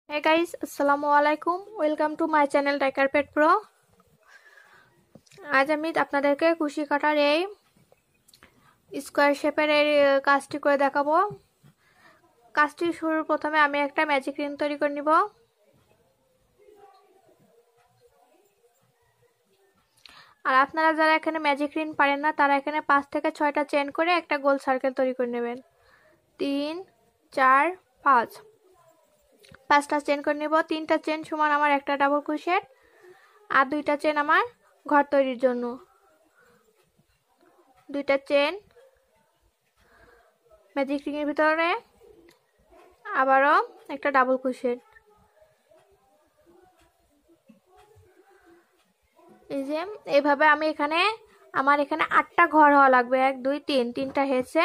Hey guys, আসসালামু আলাইকুম। Welcome to my channel টাইকার পেট প্রো। আজ আমি আপনাদেরকে কুশি কাটার এই স্কোয়ার শেপের এই কাজটি করে দেখাবো। কাজটি শুরুর প্রথমে আমি একটা ম্যাজিক রিং তৈরি করে নিব। আর আপনারা যারা এখানে ম্যাজিক রিং পারেন না তারা এখানে 5 থেকে 6টা চেন করে একটা গোল সার্কেল তৈরি করে নেবেন। 3 4 5 5টা চেন করে নিব। 3টা চেন সমান আমার একটা ডাবল ক্রোশেট আর 2টা চেন আমার ঘর তৈরির জন্য। 2টা চেন ম্যাজিক রিং এর ভিতরে আবারও একটা ডাবল ক্রোশেট। এই যে এইভাবে আমি আমার এখানে 8টা ঘর হওয়া লাগবে। 1 2 3 3টা হয়েছে।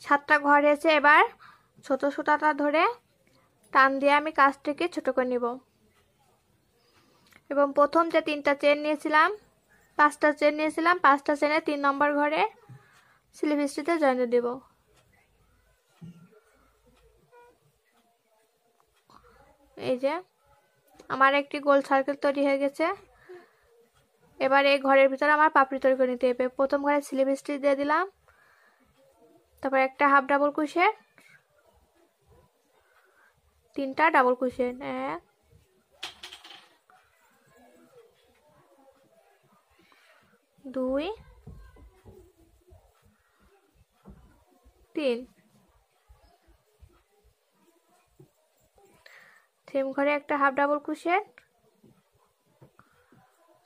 সাতটা ঘর হয়েছে। এবার ছোট সুতাটা ধরে টান দিয়ে আমি কাজটিকে ছোট করে নিব এবং প্রথম যে 3টা চেন নিয়েছিলাম 5টা চেন নিয়েছিলাম 5টা চেনে 3 নম্বর ঘরে স্লিপ স্টিচে জয়েন দেব। এই যে আমার একটি গোল সার্কেল তৈরি হয়ে গেছে। এবার এই ঘরের ভিতরে আমার পাপড়ি তৈরি করে নিতে হবে। প্রথম ঘরে স্লিপ স্টিচ দিয়ে দিলাম, তারপর একটা হাফ ডাবল ক্রোশেট, 3টা ডাবল ক্রোশেট, 1 2 3। সেম ঘরে একটা হাফ ডাবল ক্রোশেট,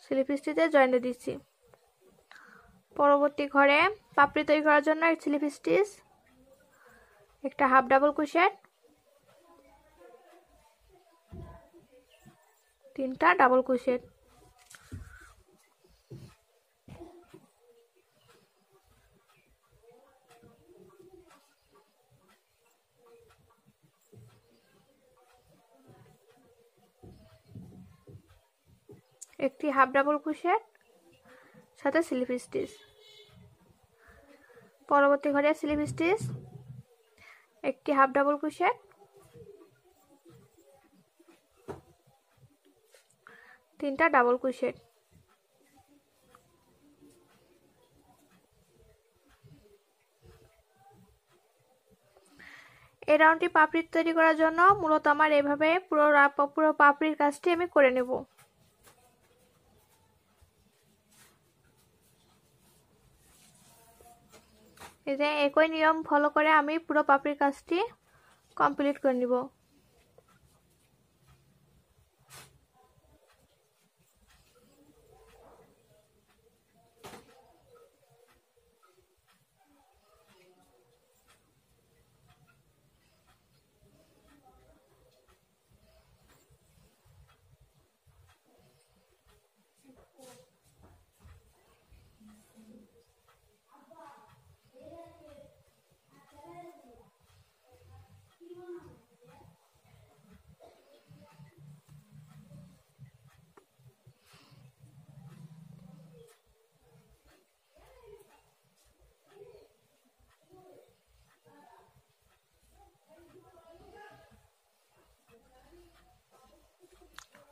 স্লিপ স্টিচে জয়েন দিচ্ছি। পরবর্তী ঘরে পাপড়ি তৈরি করার জন্য স্লিপ স্টিচ, একটা হাফ ডাবল ক্রোশেট, 3টা ডাবল ক্রোশেট। একটি হাফ ডাবল ক্রোশেট সাথে স্লিপ স্টিচ। পরবর্তী ঘরে স্লিপ স্টিচ, একটি হাফ ডাবল ক্রোশেট, 3টা ডাবল ক্রোশেট। এই রাউন্ডটি পাপড়ি তৈরি করার জন্য মূলত আমার এভাবে পুরো পাপড়ির কাজটি আমি করে নেব। এই যে একই নিয়ম ফলো করে আমি পুরো পাপড়ির কাজটি কমপ্লিট করে নিব।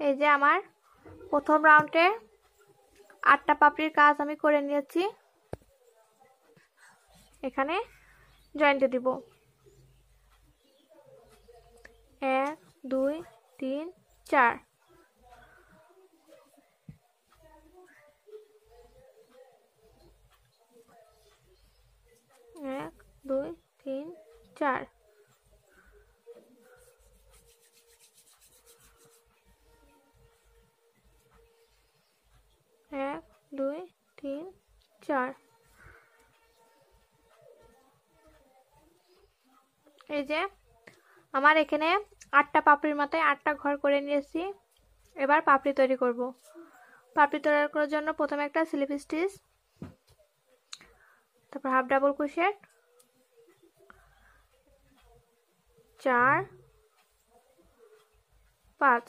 এই যে আমার প্রথম রাউন্ডে 8টা পাপড়ির কাজ আমি করে নিয়েছি। এখানে জয়েন্ট দিব। 1 2 3 4। 1 2 3 4। 1 2 3 4। এই যে আমার এখানে 8টা পাপড়ির মাথায় 8টা ঘর করে নিয়েছি। এবার পাপড়ি তৈরি করব। পাপড়ি তৈরি করার জন্য প্রথমে একটা স্লিপ স্টিচ, তারপর হাফ ডাবল ক্রোশেট, 4 5,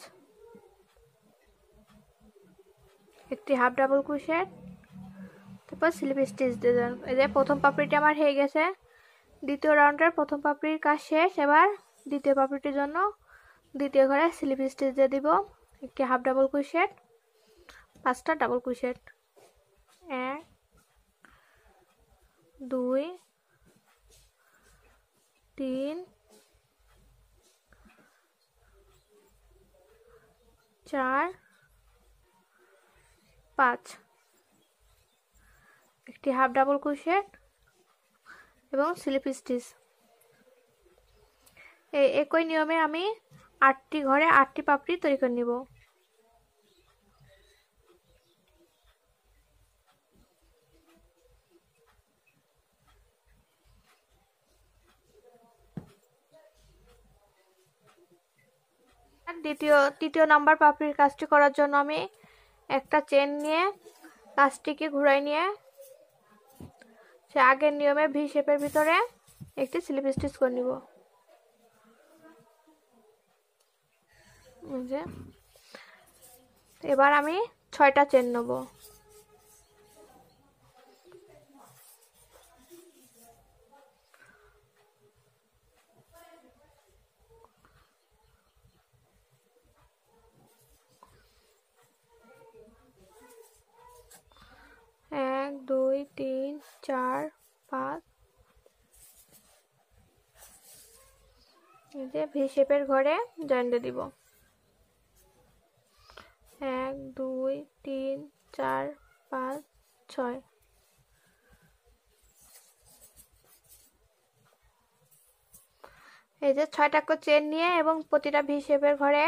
একটি হাফ ডাবল ক্রোশেট, তারপর স্লিপ স্টিচ দিয়ে দেবেন। এই যে প্রথম পাপড়িটা আমার হয়ে গেছে। দ্বিতীয় রাউন্ডের প্রথম পাপড়ির কাজ শেষ। এবার দ্বিতীয় পাপড়িটির জন্য দ্বিতীয় ঘরে স্লিপ স্টিচ দিয়ে দিব, একটি হাফ ডাবল ক্রোশেট, 5টা ডাবল ক্রোশেট, 1 2 3 4 5, একটি হাফ ডাবল ক্রোশেট এবং স্লিপ স্টিচ। এই একই নিয়মে আমি 8টি ঘরে 8টি পাপড়ি তৈরি করে নিব। তৃতীয় নাম্বার পাপড়ির কাজটি করার জন্য আমি একটা চেন নিয়ে কাজটিকে ঘুরাই নিয়ে সে আগের নিয়মে ভি শেপের ভিতরে একটি স্লিপ স্টিচ করে নিব। এবার আমি 6টা চেন নেব। 1 2 3 4 5, এই যে ভি শেপের ঘরে জয়েন দিয়ে দিব। 1 2 3 4 5 6, এই যে 6টা চেন নিয়ে এবং প্রতিটা ভি শেপের ঘরে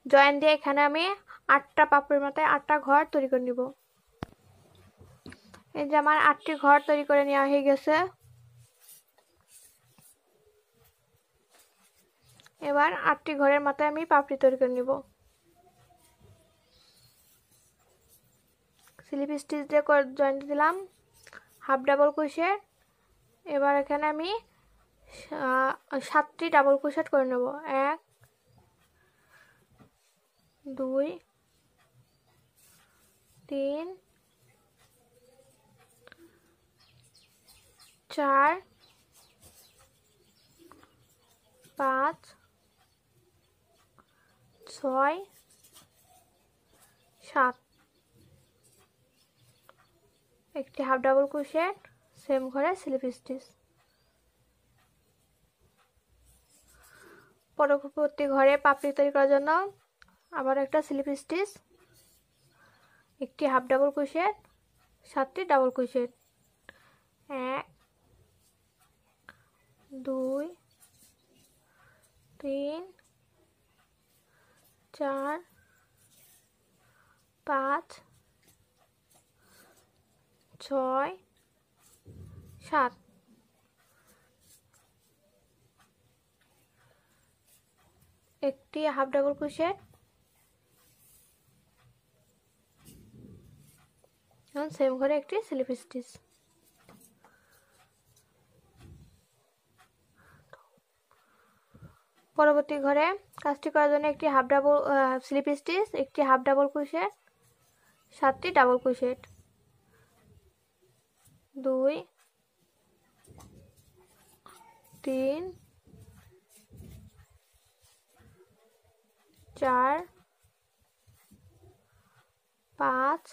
জয়েন দিয়ে এখানে আমি 8টা পাপড়ির মাথায় 8টা ঘর তৈরি করে নিব। এই যে আমার 8টি ঘর তৈরি করে নেওয়া হয়ে গেছে। এবার 8টি ঘরের মাথায় আমি পাপড়ি তৈরি করে নিব। স্লিপ স্টিচ দিয়ে জয়েন্ট দিলাম, হাফ ডাবল ক্রোশেট। এবার এখানে আমি 7টি ডাবল ক্রোশেট করে নেব। 1 2 3 4 5 6 7, একটি হাফ ডাবল ক্রোশেট, সেম ঘরে স্লিপ স্টিচ। পরবর্তী ঘরে পাপড়ি তৈরি করার জন্য আবার একটা স্লিপ স্টিচ, একটি হাফ ডাবল ক্রোশেট, 7টি ডাবল ক্রোশেট, 1 2 3 4 5 6 7, একটি হাফ ডাবল ক্রোশেট এবং সেম ঘরে একটি স্লিপ স্টিচ। পরবর্তী ঘরে কাজটি করার জন্য একটি হাফ ডাবল স্লিপ স্টিচ, একটি হাফ ডাবল ক্রোশেট, 7টি ডাবল ক্রোশেট, 2 3 4 5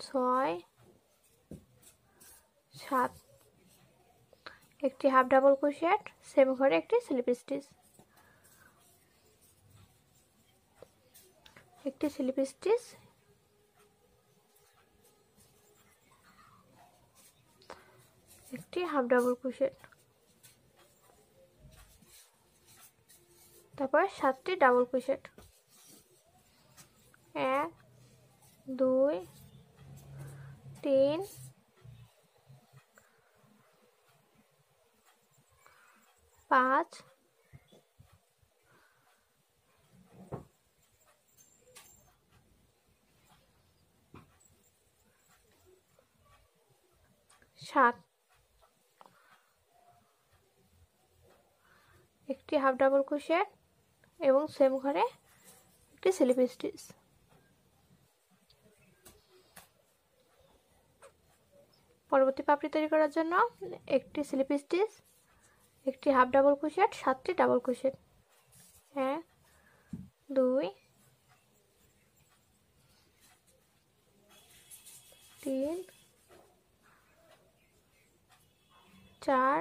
6 7, একটি হাফ ডাবল ক্রোশেট, সেম ঘরে একটি স্লিপ স্টিচ, একটি স্লিপ স্টিচ, একটি হাফ ডাবল ক্রোশেট, তারপর 7টি ডাবল ক্রোশেট। 1 2 3 5 7, একটি হাফ ডাবল ক্রোশেট এবং সেম ঘরে একটি স্লিপ স্টিচ। পরবর্তী পাপড়ি তৈরি করার জন্য একটি স্লিপ স্টিচ, একটি হাফ ডাবল ক্রোশেট, 7টি ডাবল ক্রোশেট, 1 2 3 4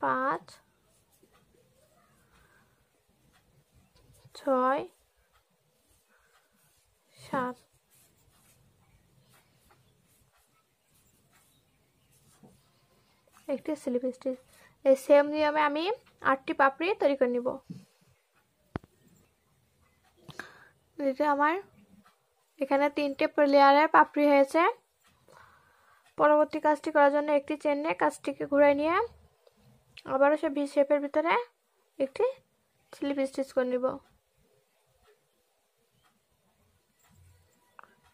5 6 7। একটি স্লিপ স্টিচ। এই সেম নিয়মে আমি 8টি পাপড়ি তৈরি করে নিব। এটা আমার এখানে 3টে লেয়ারের পাপড়ি হয়েছে। পরবর্তী কাজটি করার জন্য একটি চেন নিয়ে কাজটিকে ঘুরিয়ে নিয়ে আবারও সে ভি শেপের ভিতরে একটি স্লিপ স্টিচ করে নিব।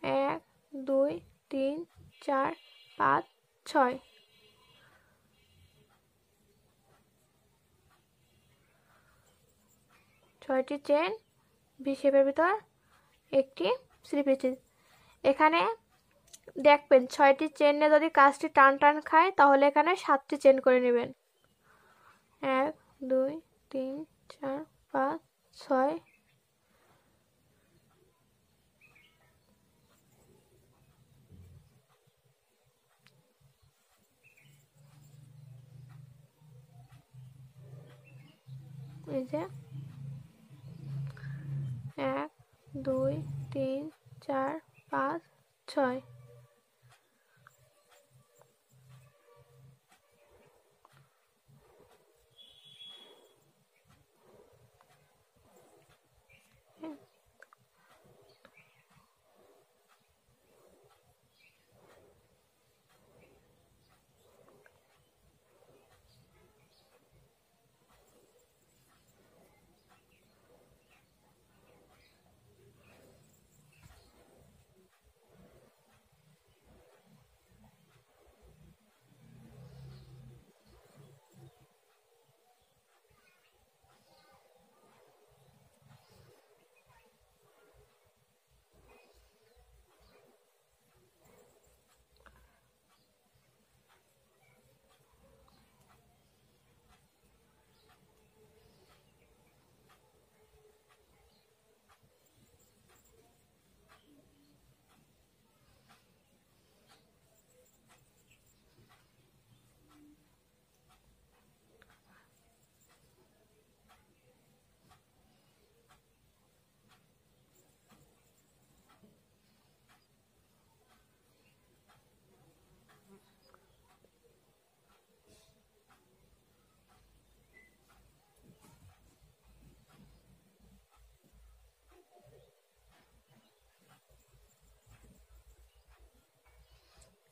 1 2 3 4 5 6। ছয়টি চেন, ভি শেপের ভিতর একটি স্লিপ স্টিচ। এখানে দেখবেন 6টি চেনে যদি কাজটি টান টান খায় তাহলে এখানে 7টি চেন করে নেবেন। 1 2 3 4 5 6। এই যে 1 2 3 4 5 6।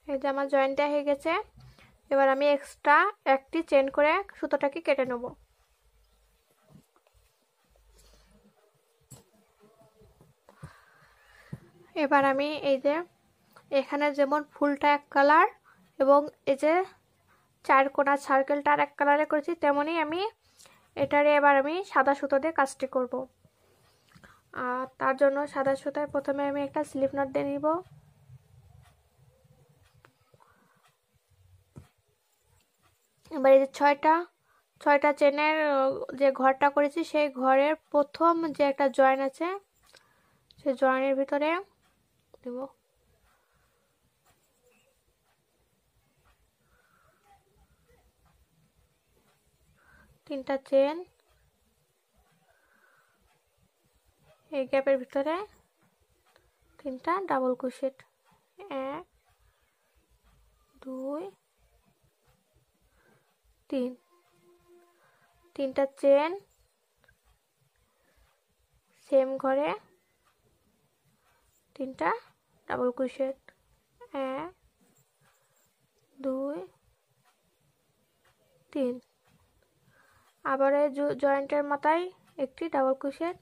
এই যে আমার জয়েন্টটা হয়ে গেছে। এবার আমি এক্সট্রা একটি চেন করে সুতোটাকে কেটে নেব। এবার আমি এই যে এখানে যেমন ফুলটা এক কালার এবং এই যে 4 কোণা সার্কেলটা আর এক কালারে করেছি, তেমনি আমি এটারে এবার আমি সাদা সুতো দিয়ে কাজটি করব। আর তার জন্য সাদা সুতায় প্রথমে আমি একটা স্লিপ নট দিয়ে নিব। এবার এই যে ছয়টা চেনের যে ঘরটা করেছি সেই ঘরের প্রথম যে একটা জয়েন আছে সেই জয়েনের ভিতরে দেব। তিনটা চেন, এই গ্যাপের ভিতরে 3টা ডাবল ক্রোশেট, 1 2 3। 3টা চেন, সেম ঘরে 3টা ডাবল ক্রোশেট, 1 2 3। আবার এই জয়েন্টের মাথায় একটি ডাবল ক্রোশেট,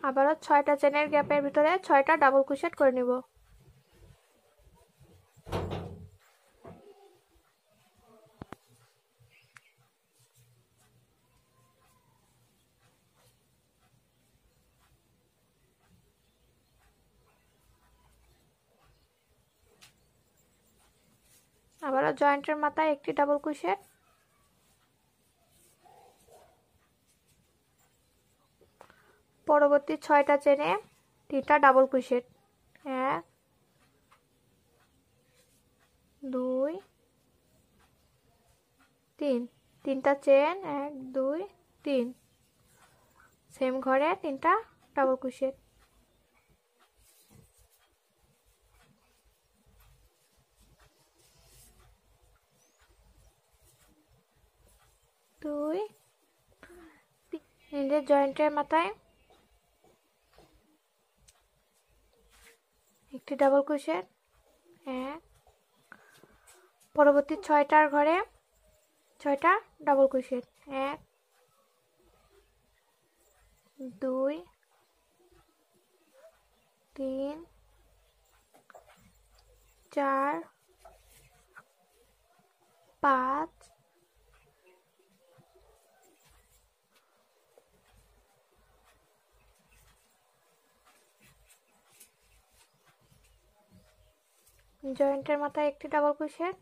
আবারও 6টা চেনের গ্যাপের ভিতরে 6টা ডাবল ক্রোশেট করে নিব। আবারও জয়েন্টের মাথায় একটি ডাবল ক্রোশেট, পরবর্তী 6টা চেনে 3টা ডাবল ক্রোশেট, 1 2 3, 3টা চেন, 1 2 3, সেম ঘরে 3টা ডাবল ক্রোশেট, 2 3, জয়েন্টের মাথায় একটি ডাবল ক্রোশেট, 1, পরবর্তী 6টার ঘরে 6টা ডাবল ক্রোশেট, 1 2 3 4 5 জয়েন্টের মাথায় একটি ডাবল ক্রোশেট,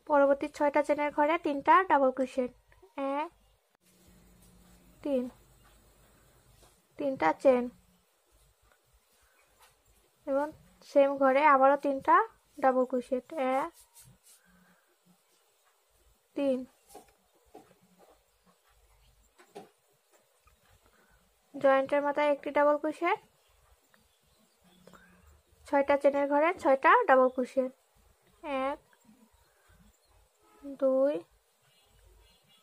পরবর্তী 6টা চেনের ঘরে 3টা ডাবল ক্রোশেট, 1 3, 3টা চেন এবং সেম ঘরে আবারও 3টা ডাবল ক্রোশেট, 1 3, জয়েন্টের মাথায় একটি ডাবল ক্রোশেট, 6টা চেনের ঘরে 6টা ডাবল ক্রোশেট, 1 2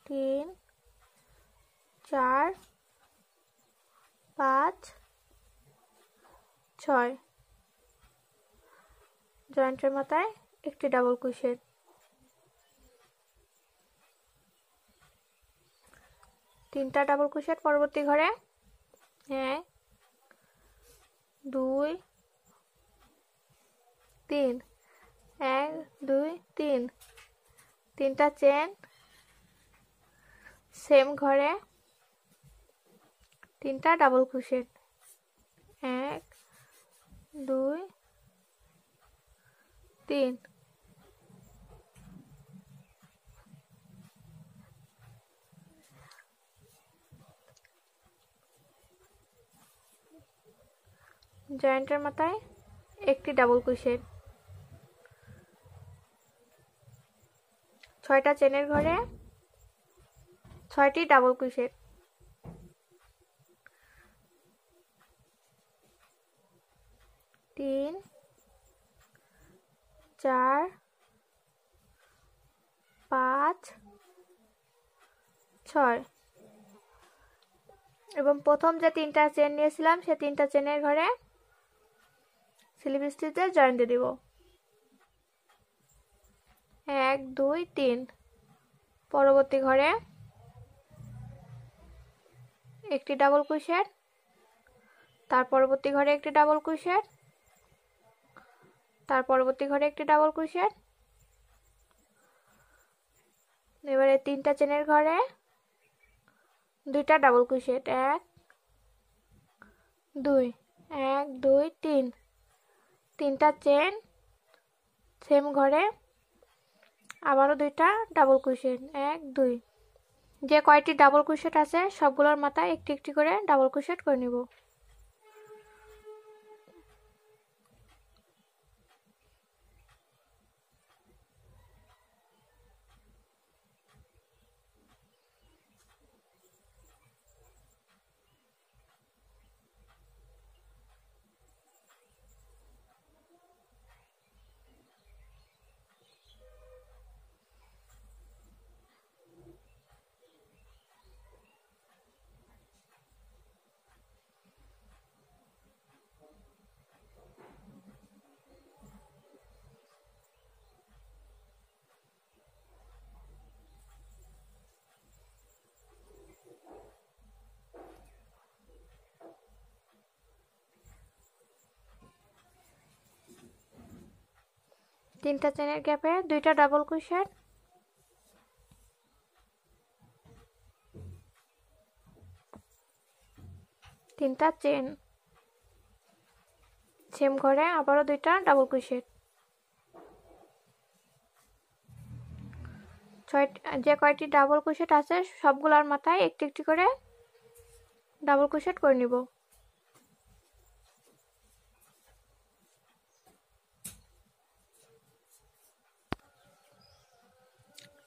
3 4 5 6, জয়েন্টের মাথায় একটি ডাবল ক্রোশেট, 3টা ডাবল ক্রোশেট পরবর্তী ঘরে, 1 2 3, 1 2 3, 3টা চেন সেম ঘরে 3টা ডাবল ক্রোশেট, 1 2 3, জয়েন্টের মাথায় একটি ডাবল ক্রোশেট, 6টা চেনের ঘরে 6টি ডাবল ক্রোশেট, 3 4 5 6 এবং প্রথম যে 3টা চেন নিয়েছিলাম সে 3টা চেনের ঘরে স্লিপ স্টিচে জয়েন দিয়ে দিব, 1 2 3, পরবর্তী ঘরে একটি ডাবল ক্রোশেট, তার পরবর্তী ঘরে একটি ডাবল ক্রোশেট, তার পরবর্তী ঘরে একটি ডাবল ক্রোশেট, এবারে 3টা চেনের ঘরে 2টা ডাবল ক্রোশেট, 1 2 1 2 3, 3টা চেন সেম ঘরে আবারও 2টা ডাবল ক্রোশেট, 1 2, যে কয়টি ডাবল ক্রোশেট আছে সবগুলোর মাথায় একটি একটি করে ডাবল ক্রোশেট করে নিব। তিনটা চেনের গ্যাপে দুইটা ডাবল ক্রোশেট, তিনটা চেন, সেম ঘরে আবারও দুইটা ডাবল ক্রোশেট, যে কয়টি ডাবল ক্রোশেট আছে সবগুলোর মাথায় একটি একটি করে ডাবল ক্রোশেট করে নিব।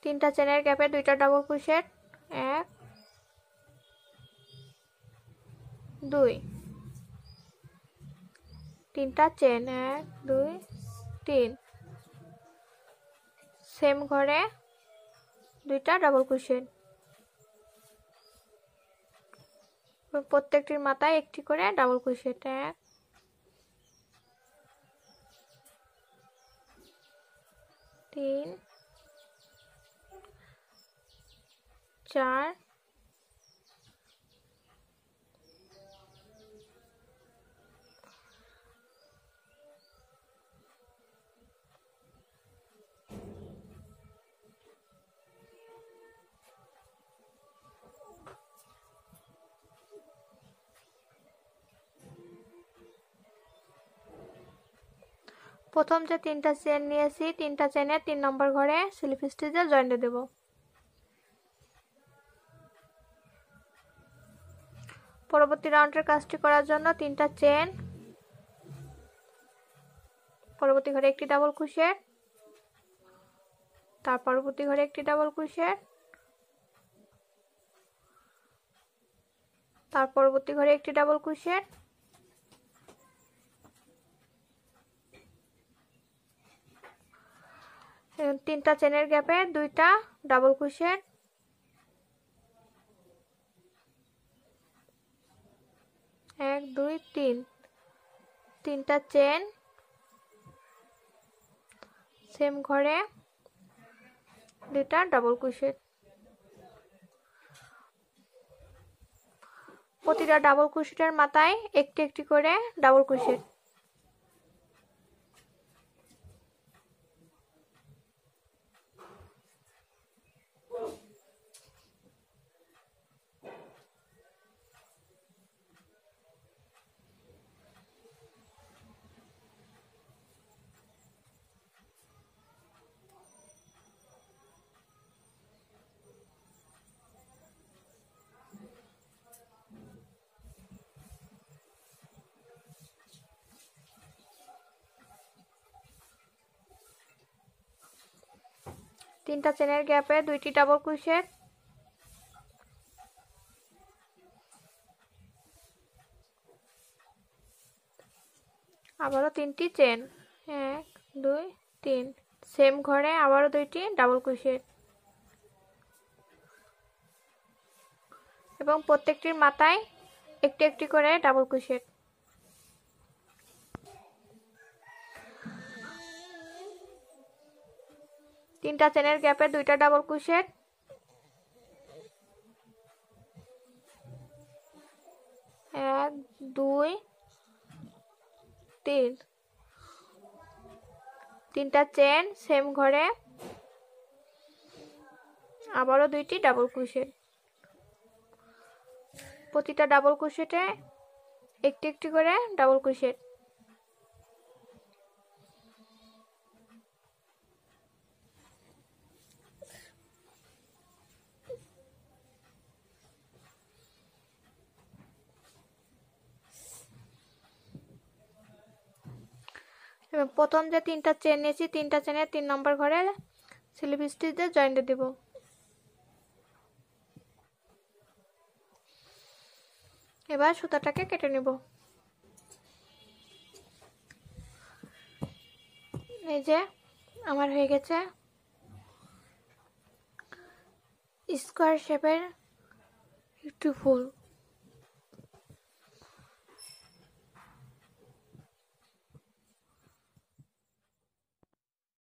তিনটা চেনের গ্যাপে দুইটা ডাবল ক্রোশেট, 1 2, তিনটা চেন, 1 2 3, সেম ঘরে দুইটা ডাবল ক্রোশেট, প্রত্যেকটির মাথায় একটি করে ডাবল ক্রোশেট, 1 3 4 প্রথম যে তিনটা চেন নিয়েছি তিনটা চেনের 3 নম্বর ঘরে স্লিপ স্টিচে জয়েন্ট দেব। পরবর্তী রাউন্ডের কাজটি করার জন্য তিনটা চেন, পরবর্তী ঘরে একটি ডাবল ক্রোশেট, তার পরবর্তী ঘরে একটি ডাবল ক্রোশেট, তার পরবর্তী ঘরে একটি ডাবল ক্রোশেট, তিনটা চেনের গ্যাপে দুইটা ডাবল ক্রোশেট, 1 2 3, তিনটা চেন, সেম ঘরে দুইটা ডাবল ক্রোশেট, প্রতিটা ডাবল ক্রোশেটের মাথায় একটি একটি করে ডাবল ক্রোশেট। তিনটা চেনের গ্যাপে দুইটি ডাবল ক্রোশেট, আবারও তিনটি চেন, 1 2 3, সেম ঘরে আবারও দুইটি ডাবল ক্রোশেট এবং প্রত্যেকটির মাথায় একটি একটি করে ডাবল ক্রোশেট। তিনটা চেনের গ্যাপে দুইটা ডাবল ক্রোশেট, 1 2 3, তিনটা চেন, সেম ঘরে আবারও দুইটি ডাবল ক্রোশেট, প্রতিটা ডাবল ক্রোশেটে একটি একটি করে ডাবল ক্রোশেট। এবং প্রথম যে তিনটা চেন নিয়েছি তিনটা চেনের 3 নম্বর ঘরে স্লিপ স্টিচে জয়েন্ট দেব। এবার সুতাটাকে কেটে নেব। এই যে আমার হয়ে গেছে স্কোয়ার শেপের একটু ফুল।